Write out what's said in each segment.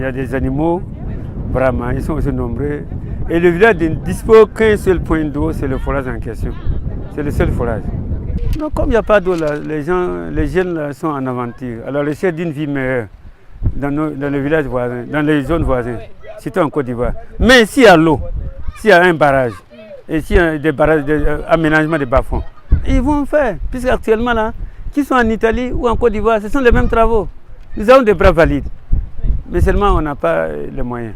y a des animaux, vraiment, ils sont aussi nombreux. Et le village ne dispose qu'un seul point d'eau, c'est le forage en question. C'est le seul forage. Donc comme il n'y a pas d'eau là, les jeunes là, sont en aventure. Alors les chefs d'une vie meilleure dans les villages voisins, dans les zones voisines, surtout en Côte d'Ivoire. Mais s'il y a l'eau, s'il y a un barrage, et s'il y a des barrages, aménagement des bas-fonds, ils vont faire, puisque actuellement là, qu'ils sont en Italie ou en Côte d'Ivoire, ce sont les mêmes travaux. Nous avons des bras valides, mais seulement on n'a pas les moyens.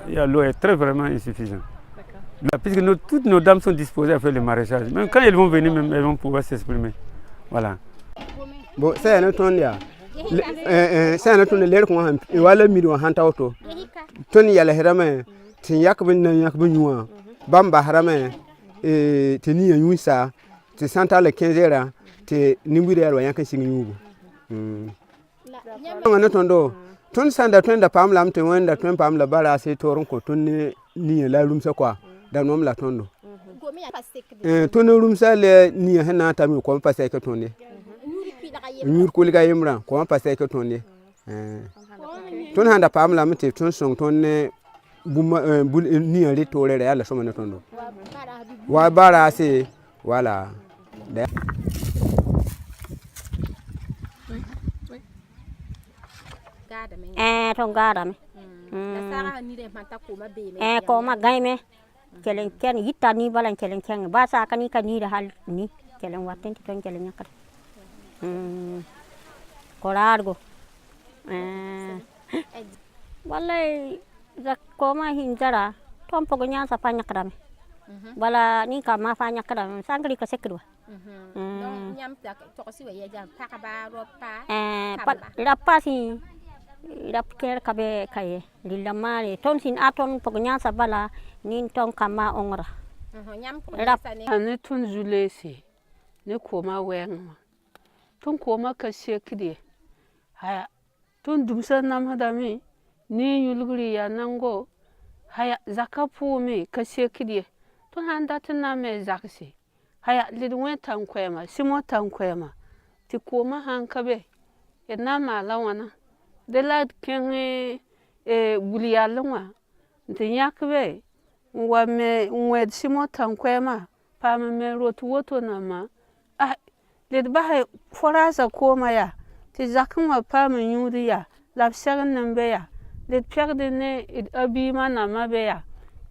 L'eau est très vraiment insuffisante. Puisque toutes nos dames sont disposées à faire le maraîchage. Même quand elles vont venir, même, elles vont pouvoir s'exprimer. Voilà. Bon, c'est un autre c'est un autre l'air qu'on a eu à la milieu en auto. Tony à la Herame, Tinyakbun, Bamba Harame, Tini and Yusa, te Santa le 15 ans, te Niburia or Yankee singing you. Notondo, Ton Sanda Twin the Pam Lam to when the Twin Pam la Bara say Toronco, Tony near La Room Sakwa, Danom Latondo. Tono Room Sale near Henata, you come per second Tony. Nous Kuliga Imra, comment passer que ton nez. Ton hand a Pam Lamete, ton son, ton ni un little à la somme de ton dos. Wabara say, voilà. Trong garame. Coma game. Kellen Ken Yitani Balan Kellen Ken, Basa Kanika need a hal ni, Kellen Watten to Kellen Yakar. Colargo. Walay za koma hinjara tom pogonya sa panya kadame. Wala ni ka ma panya kadame sangri ka sekru. Nyam ta to ko siwe ya jam ta ka ba ro pa. Rapa si rap ker kabe kaye lilamare ton sin aton pogonya sa bala nin ton kama ongra. Nyam ko ne tun julesi ne koma wenga. Tun koma ka shekide haya tun dumsa nam hadami ni yulguri ya nango haya zakapu mi ka shekide tun handa tana me zakse haya lidwen tan kwema simo tan kwema ti koma hankabe ena malawana de la ken buliya lwa nti yakbe wa me nwe simo tan kwema pa me rotu woto na ma le ba forasa koma ya ti zakun wa pa mun yuri ya la shagan nan be ya le perde ne abi mana ma be ya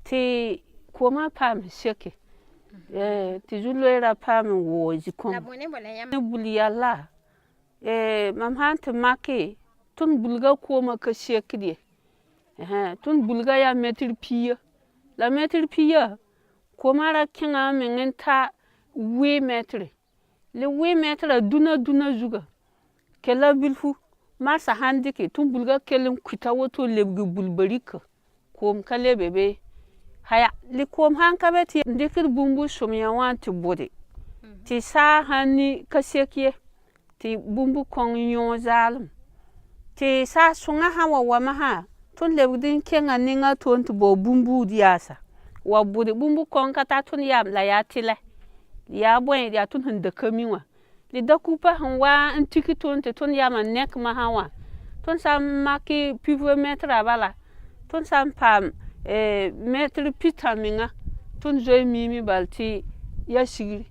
ti koma pa mun sheke ti juloira pa mun wo jikon ne buliya la mam hante make tun bulga koma ka shekide tun bulga ya metir piya la metir piya koma ra kinga men ta 8 metre le 8 metre duna zuga kela bilfu marsa handike tun bulga kelen kuta woto lebgu bulbarika kom kale bebe haya le kom hankabe ti ndikir bumbu somya wanti bode ti sa hani kasekiye ti bumbu kong yon zalim ti sa sunga hawa wama ha tun lebgudin kenga ninga ton to bo bumbu diasa wa bode bumbu kong kata tun yam la ya tile ya boy ya tun hunda kamiwa li da kupa hanwa antiki ton te ton ya man nek ma hawa ton sam maki pivo metra bala ton sam pam metre pitaminga ton joy mimi balti ya shigiri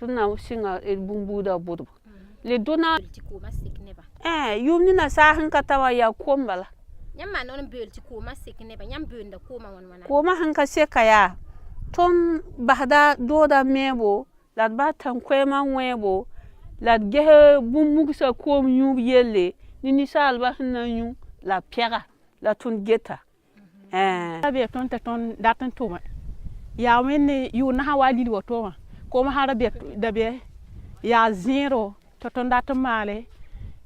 ton na singa el bumbu da bodo le dona yumni na sa hanka tawa ya kombala nyamma non belti ko ma sekne ba nyam benda ko ma wana ko ma hanka sekaya ton bahda doda mebo la ba tan kwema nwebo la gehe bumugsa ko nyu yele ni salba hanyu la piega la tun geta be ton ta ton datan tuma ya wenne yu na hawali woto ma ko ma hara be dabe ya zero to ton datan male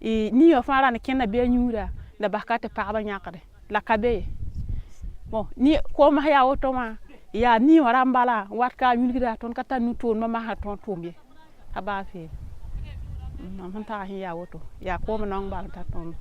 ni yo fara na kenna be nyura la bakate paaba nyakade la kabe bon ni ko ma ya woto ma ya ni wara mbala watka yulgira ton kata nu ton ma ha ton tumbe aba fe man ta ya woto ya ko ma nong bal ta ton